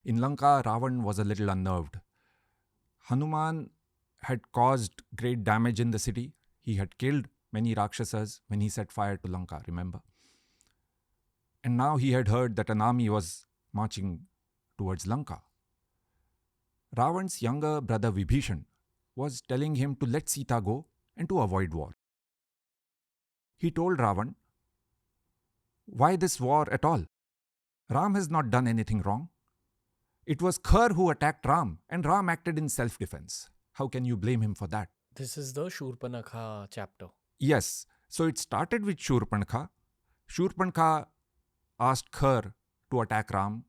In Lanka, Ravan was a little unnerved. Hanuman had caused great damage in the city. He had killed many Rakshasas when he set fire to Lanka, remember? And now he had heard that an army was marching towards Lanka. Ravan's younger brother Vibhishan was telling him to let Sita go and to avoid war. He told Ravan, why this war at all? Ram has not done anything wrong. It was Khar who attacked Ram, and Ram acted in self-defense. How can you blame him for that? This is the Shurpanakha chapter. Yes. So it started with Shurpanakha. Shurpanakha asked Khar to attack Ram.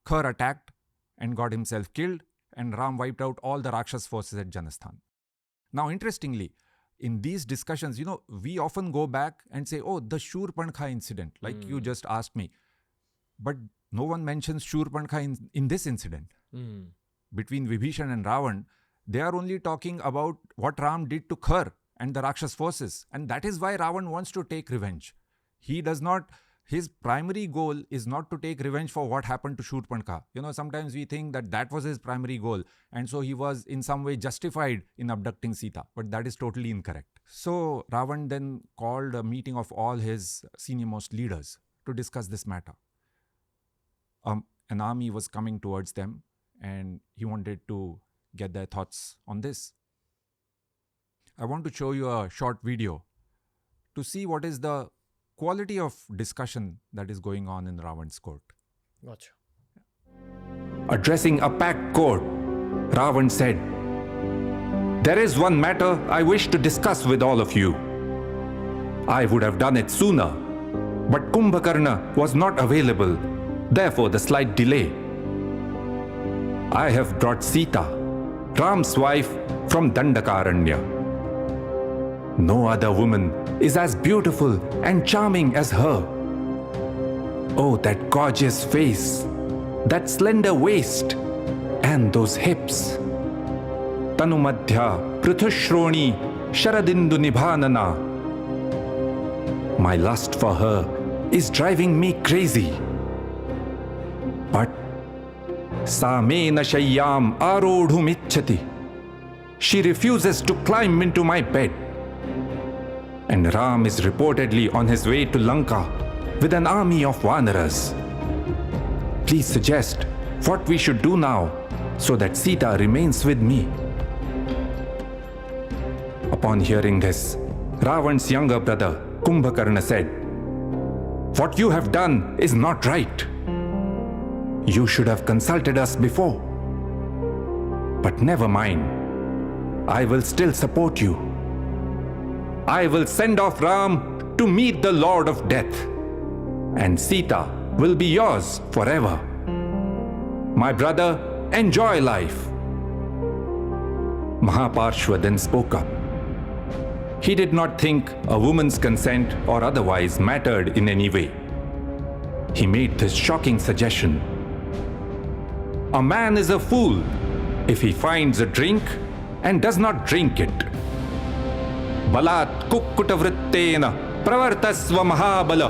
Khar attacked and got himself killed, and Ram wiped out all the Rakshas forces at Janasthan. Now, interestingly, in these discussions, we often go back and say, oh, the Shurpanakha incident, like you just asked me. But no one mentions Shurpanakha in this incident. Between Vibhishan and Ravan, they are only talking about what Ram did to Khar and the Rakshas forces. And that is why Ravan wants to take revenge. His primary goal is not to take revenge for what happened to Shurpanakha. Sometimes we think that was his primary goal. And so he was in some way justified in abducting Sita. But that is totally incorrect. So Ravan then called a meeting of all his senior-most leaders to discuss this matter. An army was coming towards them, and he wanted to get their thoughts on this. I want to show you a short video to see what is the quality of discussion that is going on in Ravan's court. Gotcha. Addressing a packed court, Ravan said, "There is one matter I wish to discuss with all of you. I would have done it sooner, but Kumbhakarna was not available, therefore the slight delay. I have brought Sita, Ram's wife, from Dandakaranya. No other woman is as beautiful and charming as her. Oh, that gorgeous face, that slender waist, and those hips. Tanumadhya Prithushroni Sharadindu Nibhanana. My lust for her is driving me crazy. But Samena Shayyam Arodhum Ichchati. She refuses to climb into my bed. And Ram is reportedly on his way to Lanka with an army of Vanaras. Please suggest what we should do now so that Sita remains with me." Upon hearing this, Ravan's younger brother Kumbhakarna said, "What you have done is not right. You should have consulted us before. But never mind. I will still support you. I will send off Ram to meet the Lord of Death, and Sita will be yours forever. My brother, enjoy life." Mahaparshva then spoke up. He did not think a woman's consent or otherwise mattered in any way. He made this shocking suggestion. "A man is a fool if he finds a drink and does not drink it. Balat kukkutavrittena pravartasva mahabala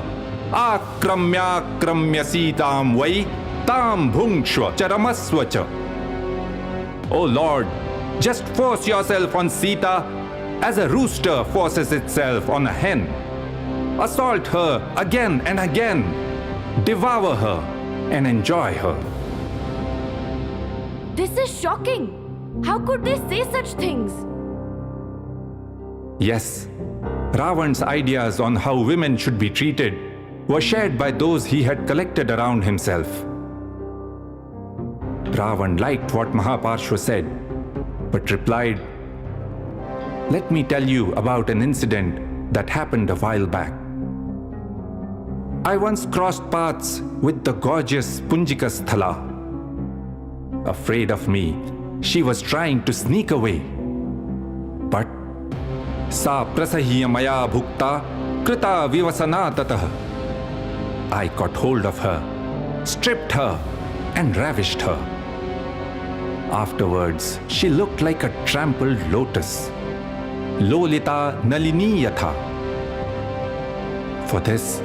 akramya sitam vai tam bhungshva charamasva cha. O Lord, just force yourself on Sita as a rooster forces itself on a hen. Assault her again and again. Devour her and enjoy her." This is shocking. How could they say such things? Yes, Ravan's ideas on how women should be treated were shared by those he had collected around himself. Ravan liked what Mahaparshva said, but replied, "Let me tell you about an incident that happened a while back. I once crossed paths with the gorgeous Punjika Sthala. Afraid of me, she was trying to sneak away. But Sa prasahya maya bhukta krita vivasana tatah. I caught hold of her, stripped her, and ravished her. Afterwards, she looked like a trampled lotus. Lolita nalini yatha. For this,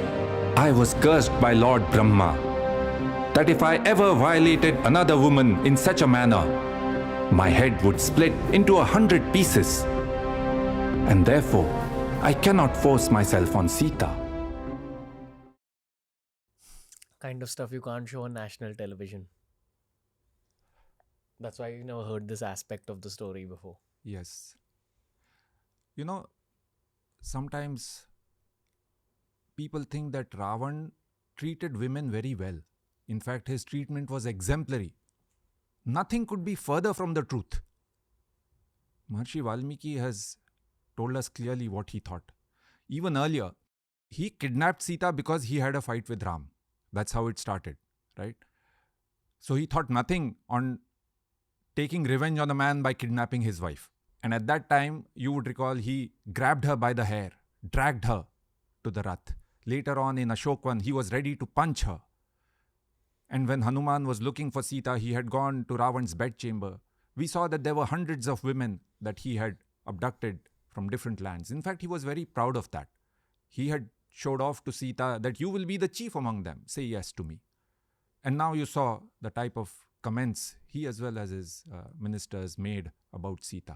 I was cursed by Lord Brahma. that if I ever violated another woman in such a manner, my head would split into 100 pieces. And therefore, I cannot force myself on Sita. Kind of stuff you can't show on national television. That's why you never heard this aspect of the story before. Yes. You know, sometimes people think that Ravan treated women very well. In fact, his treatment was exemplary. Nothing could be further from the truth. Maharishi Valmiki has told us clearly what he thought. Even earlier, he kidnapped Sita because he had a fight with Ram. That's how it started, right? So he thought nothing on taking revenge on a man by kidnapping his wife. And at that time, you would recall, he grabbed her by the hair, dragged her to the Rath. Later on in Ashokvan, he was ready to punch her. And when Hanuman was looking for Sita, he had gone to Ravan's bedchamber. We saw that there were hundreds of women that he had abducted from different lands. In fact, he was very proud of that. He had showed off to Sita that you will be the chief among them. Say yes to me. And now you saw the type of comments he as well as his ministers made about Sita.